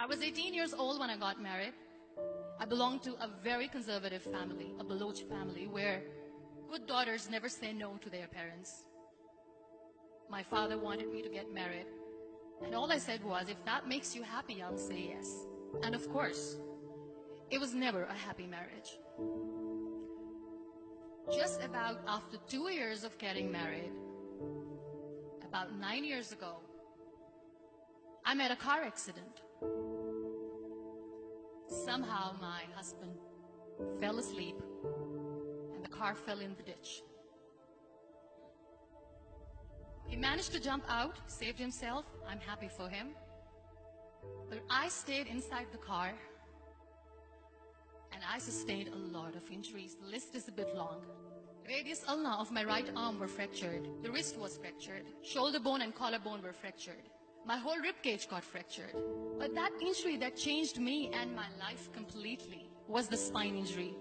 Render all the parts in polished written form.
I was 18 years old when I got married. I belonged to a very conservative family, a Baloch family, where good daughters never say no to their parents. My father wanted me to get married, and all I said was, if that makes you happy, I'll say yes. And of course, it was never a happy marriage. Just about after 2 years of getting married, about 9 years ago, I met a car accident. Somehow my husband fell asleep and the car fell in the ditch. He managed to jump out, saved himself. I'm happy for him. But I stayed inside the car and I sustained a lot of injuries. The list is a bit long. Radius ulna of my right arm were fractured. The wrist was fractured. Shoulder bone and collarbone were fractured. My whole rib cage got fractured. But that injury that changed me and my life completely was the spine injury.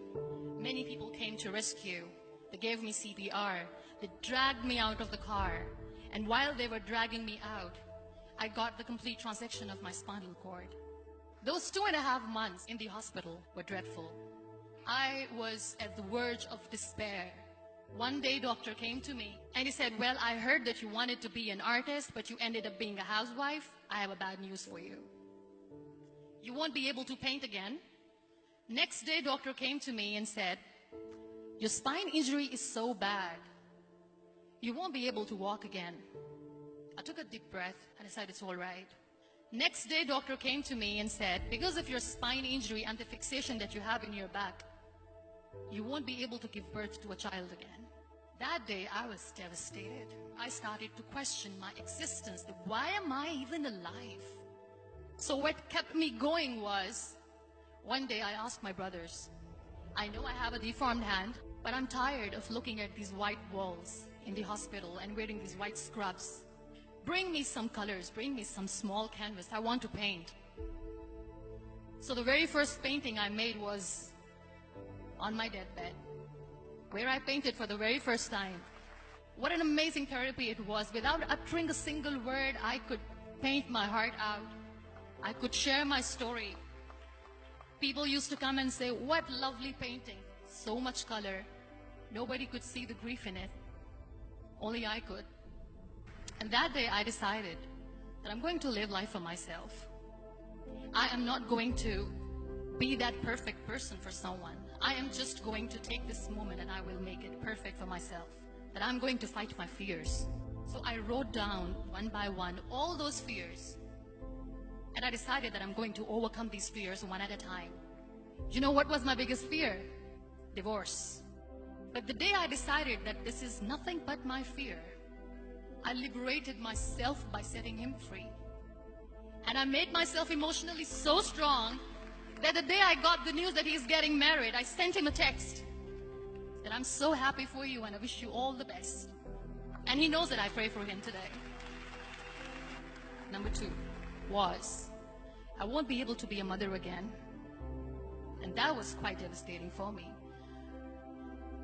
Many people came to rescue. They gave me CPR. They dragged me out of the car. And while they were dragging me out, I got the complete transection of my spinal cord. Those 2.5 months in the hospital were dreadful. I was at the verge of despair. One day, doctor came to me and he said, well, I heard that you wanted to be an artist, but you ended up being a housewife. I have a bad news for you. You won't be able to paint again. Next day, doctor came to me and said, your spine injury is so bad, you won't be able to walk again. I took a deep breath and I said, it's all right. Next day, doctor came to me and said, because of your spine injury and the fixation that you have in your back, you won't be able to give birth to a child again. That day, I was devastated. I started to question my existence. Why am I even alive? So what kept me going was, one day I asked my brothers, I know I have a deformed hand, but I'm tired of looking at these white walls in the hospital and wearing these white scrubs. Bring me some colors, bring me some small canvas. I want to paint. So the very first painting I made was on my deathbed, where I painted for the very first time. What an amazing therapy it was. Without uttering a single word, I could paint my heart out. I could share my story. People used to come and say, what lovely painting. So much color. Nobody could see the grief in it. Only I could. And that day I decided that I'm going to live life for myself. I am not going to be that perfect person for someone. I am just going to take this moment and I will make it perfect for myself. That I'm going to fight my fears. So I wrote down one by one all those fears. And I decided that I'm going to overcome these fears one at a time. You know what was my biggest fear? Divorce. But the day I decided that this is nothing but my fear, I liberated myself by setting him free. And I made myself emotionally so strong that the day I got the news that he's getting married, I sent him a text that I'm so happy for you and I wish you all the best. And he knows that I pray for him today. Number 2 was, I won't be able to be a mother again. And that was quite devastating for me.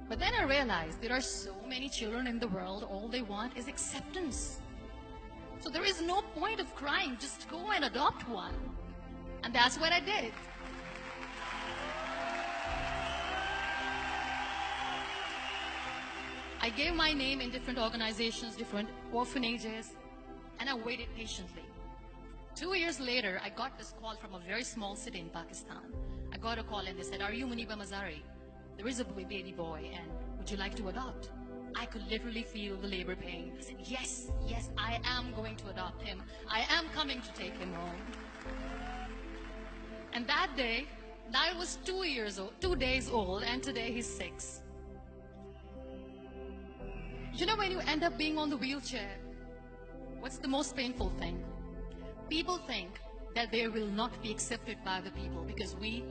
But then I realized there are so many children in the world, all they want is acceptance. So there is no point of crying, just go and adopt one. And that's what I did. I gave my name in different organizations, different orphanages, and I waited patiently. 2 years later, I got this call from a very small city in Pakistan. I got a call and they said, are you Muniba Mazari? There is a baby boy and would you like to adopt? I could literally feel the labor pain. I said, yes, yes, I am going to adopt him. I am coming to take him home. And that day, Niall was 2 days old, and today he's 6. You know, when you end up being on the wheelchair, what's the most painful thing? People think that they will not be accepted by the people because we,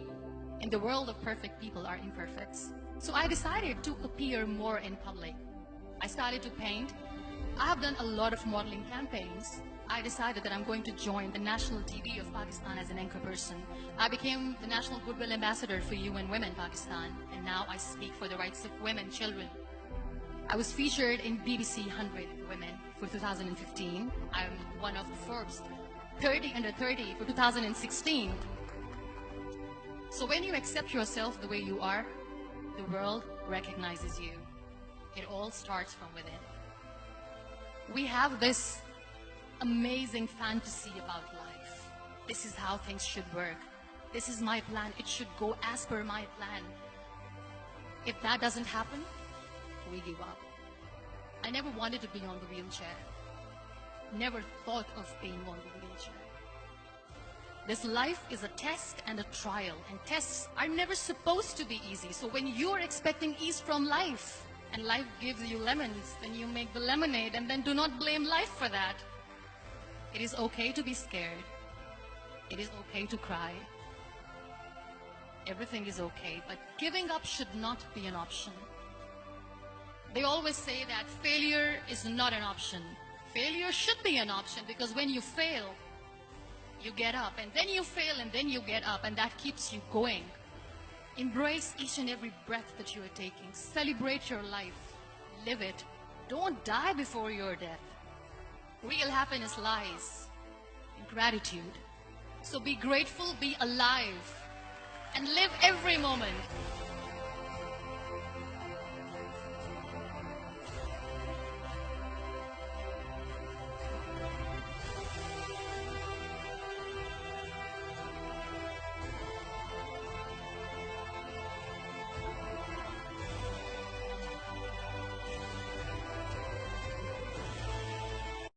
in the world of perfect people, are imperfects. So I decided to appear more in public. I started to paint. I have done a lot of modeling campaigns. I decided that I'm going to join the national TV of Pakistan as an anchor person. I became the National Goodwill Ambassador for UN Women Pakistan, and now I speak for the rights of women, children. I was featured in BBC 100 Women for 2015. I'm one of Forbes 30 under 30 for 2016. So when you accept yourself the way you are, the world recognizes you. It all starts from within. We have this amazing fantasy about life. This is how things should work. This is my plan. It should go as per my plan. If that doesn't happen, we give up. I never wanted to be on the wheelchair. Never thought of being on the wheelchair. This life is a test and a trial, and tests are never supposed to be easy. So when you're expecting ease from life, and life gives you lemons, then you make the lemonade, and then do not blame life for that. It is okay to be scared. It is okay to cry. Everything is okay, but giving up should not be an option. They always say that failure is not an option. Failure should be an option, because when you fail, you get up, and then you fail, and then you get up, and that keeps you going. Embrace each and every breath that you are taking. Celebrate your life. Live it. Don't die before your death. Real happiness lies in gratitude. So be grateful, be alive, and live every moment.